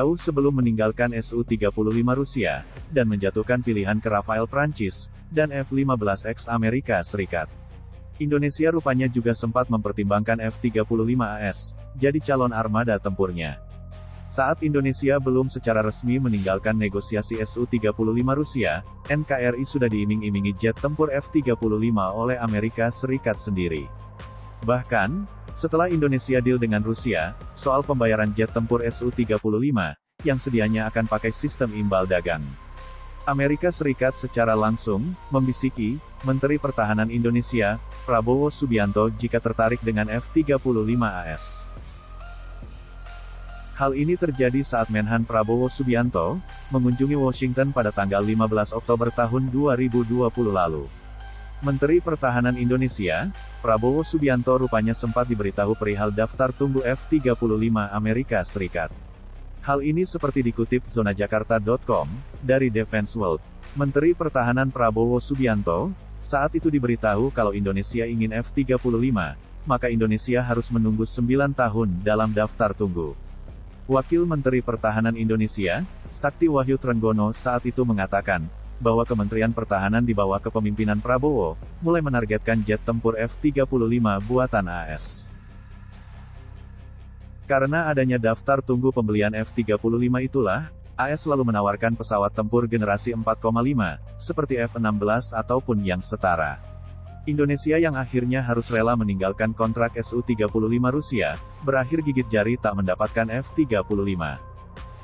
jauh sebelum meninggalkan Su-35 Rusia, dan menjatuhkan pilihan ke Rafale Prancis, dan F-15X Amerika Serikat. Indonesia rupanya juga sempat mempertimbangkan F-35AS, jadi calon armada tempurnya. Saat Indonesia belum secara resmi meninggalkan negosiasi Su-35 Rusia, NKRI sudah diiming-imingi jet tempur F-35 oleh Amerika Serikat sendiri. Bahkan, setelah Indonesia deal dengan Rusia, soal pembayaran jet tempur Su-35, yang sedianya akan pakai sistem imbal dagang. Amerika Serikat secara langsung membisiki Menteri Pertahanan Indonesia, Prabowo Subianto jika tertarik dengan F-35AS. Hal ini terjadi saat Menhan Prabowo Subianto mengunjungi Washington pada tanggal 15 Oktober tahun 2020 lalu. Menteri Pertahanan Indonesia, Prabowo Subianto rupanya sempat diberitahu perihal daftar tunggu F-35 Amerika Serikat. Hal ini seperti dikutip zonajakarta.com, dari Defense World. Menteri Pertahanan Prabowo Subianto, saat itu diberitahu kalau Indonesia ingin F-35, maka Indonesia harus menunggu 9 tahun dalam daftar tunggu. Wakil Menteri Pertahanan Indonesia, Sakti Wahyu Trenggono saat itu mengatakan, bahwa Kementerian Pertahanan di bawah kepemimpinan Prabowo, mulai menargetkan jet tempur F-35 buatan AS. Karena adanya daftar tunggu pembelian F-35 itulah, AS lalu menawarkan pesawat tempur generasi 4,5, seperti F-16 ataupun yang setara. Indonesia yang akhirnya harus rela meninggalkan kontrak Su-35 Rusia, berakhir gigit jari tak mendapatkan F-35.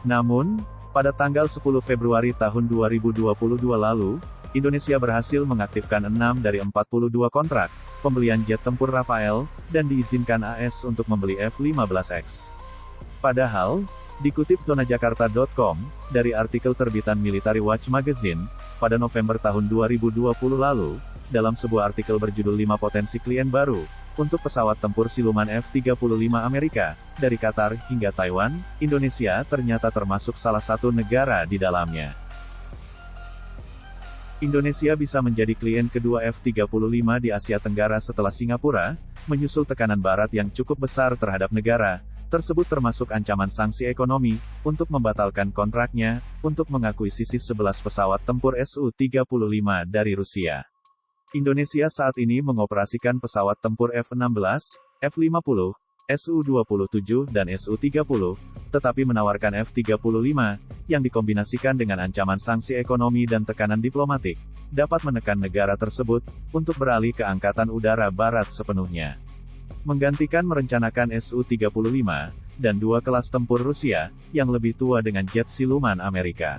Namun, pada tanggal 10 Februari tahun 2022 lalu, Indonesia berhasil mengaktifkan 6 dari 42 kontrak pembelian jet tempur Rafale, dan diizinkan AS untuk membeli F-15X. Padahal, dikutip zonajakarta.com, dari artikel terbitan Military Watch Magazine, pada November tahun 2020 lalu, dalam sebuah artikel berjudul 5 potensi klien baru, untuk pesawat tempur siluman F-35 Amerika, dari Qatar hingga Taiwan, Indonesia ternyata termasuk salah satu negara di dalamnya. Indonesia bisa menjadi klien kedua F-35 di Asia Tenggara setelah Singapura, menyusul tekanan Barat yang cukup besar terhadap negara tersebut termasuk ancaman sanksi ekonomi, untuk membatalkan kontraknya, untuk mengakuisisi 11 pesawat tempur Su-35 dari Rusia. Indonesia saat ini mengoperasikan pesawat tempur F-16, F-50, Su-27 dan Su-30, tetapi menawarkan F-35, yang dikombinasikan dengan ancaman sanksi ekonomi dan tekanan diplomatik, dapat menekan negara tersebut, untuk beralih ke Angkatan Udara Barat sepenuhnya. Menggantikan merencanakan Su-35, dan 2 kelas tempur Rusia, yang lebih tua dengan jet siluman Amerika.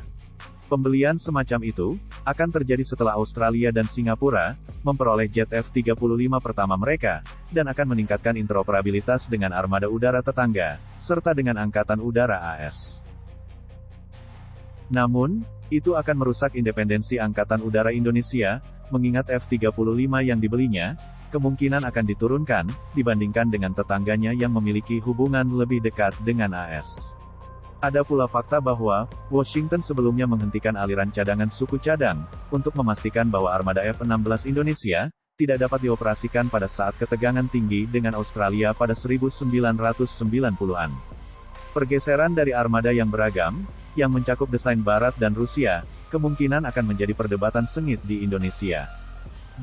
Pembelian semacam itu, akan terjadi setelah Australia dan Singapura, memperoleh jet F-35 pertama mereka, dan akan meningkatkan interoperabilitas dengan armada udara tetangga, serta dengan Angkatan Udara AS. Namun, itu akan merusak independensi Angkatan Udara Indonesia, mengingat F-35 yang dibelinya, kemungkinan akan diturunkan, dibandingkan dengan tetangganya yang memiliki hubungan lebih dekat dengan AS. Ada pula fakta bahwa, Washington sebelumnya menghentikan aliran cadangan suku cadang, untuk memastikan bahwa armada F-16 Indonesia, tidak dapat dioperasikan pada saat ketegangan tinggi dengan Australia pada 1990-an. Pergeseran dari armada yang beragam, yang mencakup desain Barat dan Rusia, kemungkinan akan menjadi perdebatan sengit di Indonesia.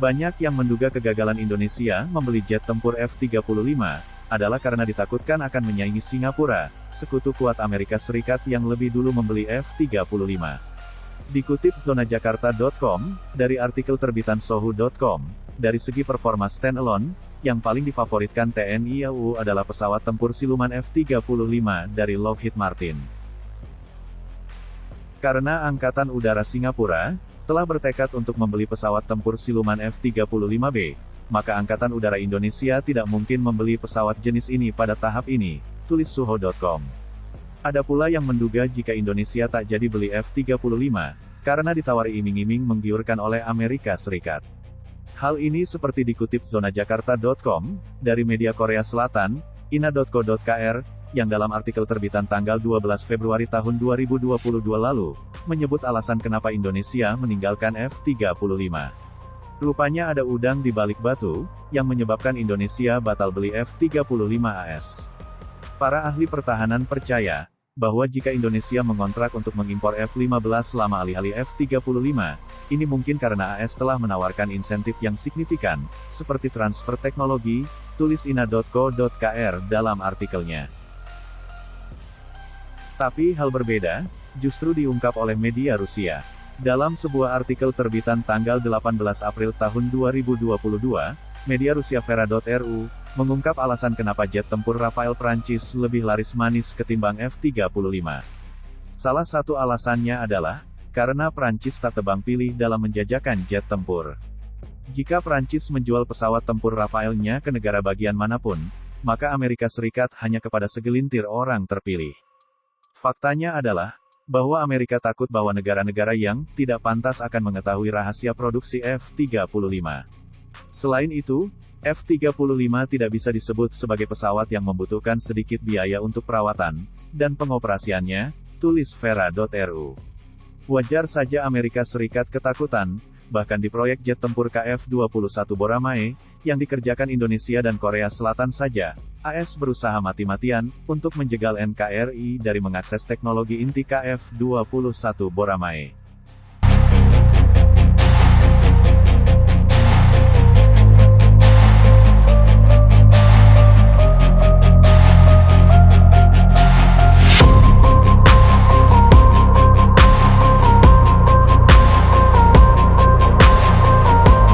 Banyak yang menduga kegagalan Indonesia membeli jet tempur F-35, adalah karena ditakutkan akan menyaingi Singapura, sekutu kuat Amerika Serikat yang lebih dulu membeli F-35. Dikutip zonajakarta.com, dari artikel terbitan sohu.com, dari segi performa standalone, yang paling difavoritkan TNI AU adalah pesawat tempur siluman F-35 dari Lockheed Martin. Karena Angkatan Udara Singapura telah bertekad untuk membeli pesawat tempur siluman F-35B, maka Angkatan Udara Indonesia tidak mungkin membeli pesawat jenis ini pada tahap ini, tulis suho.com. Ada pula yang menduga jika Indonesia tak jadi beli F-35, karena ditawari iming-iming menggiurkan oleh Amerika Serikat. Hal ini seperti dikutip zonajakarta.com, dari media Korea Selatan, ina.co.kr, yang dalam artikel terbitan tanggal 12 Februari tahun 2022 lalu, menyebut alasan kenapa Indonesia meninggalkan F-35. Rupanya ada udang di balik batu, yang menyebabkan Indonesia batal beli F-35AS. Para ahli pertahanan percaya, bahwa jika Indonesia mengontrak untuk mengimpor F-15 lama alih-alih F-35, ini mungkin karena AS telah menawarkan insentif yang signifikan, seperti transfer teknologi, tulis ina.co.kr dalam artikelnya. Tapi hal berbeda, justru diungkap oleh media Rusia. Dalam sebuah artikel terbitan tanggal 18 April tahun 2022, media Rusia Vera.ru, mengungkap alasan kenapa jet tempur Rafael Prancis lebih laris manis ketimbang F-35. Salah satu alasannya adalah, karena Prancis tak tebang pilih dalam menjajakan jet tempur. Jika Prancis menjual pesawat tempur Rafaelnya ke negara bagian manapun, maka Amerika Serikat hanya kepada segelintir orang terpilih. Faktanya adalah, bahwa Amerika takut bahwa negara-negara yang tidak pantas akan mengetahui rahasia produksi F-35. Selain itu, F-35 tidak bisa disebut sebagai pesawat yang membutuhkan sedikit biaya untuk perawatan dan pengoperasiannya, tulis Vera.ru. Wajar saja Amerika Serikat ketakutan, bahkan di proyek jet tempur KF-21 Boramae, yang dikerjakan Indonesia dan Korea Selatan saja, AS berusaha mati-matian untuk menjegal NKRI dari mengakses teknologi inti KF-21 Boramae.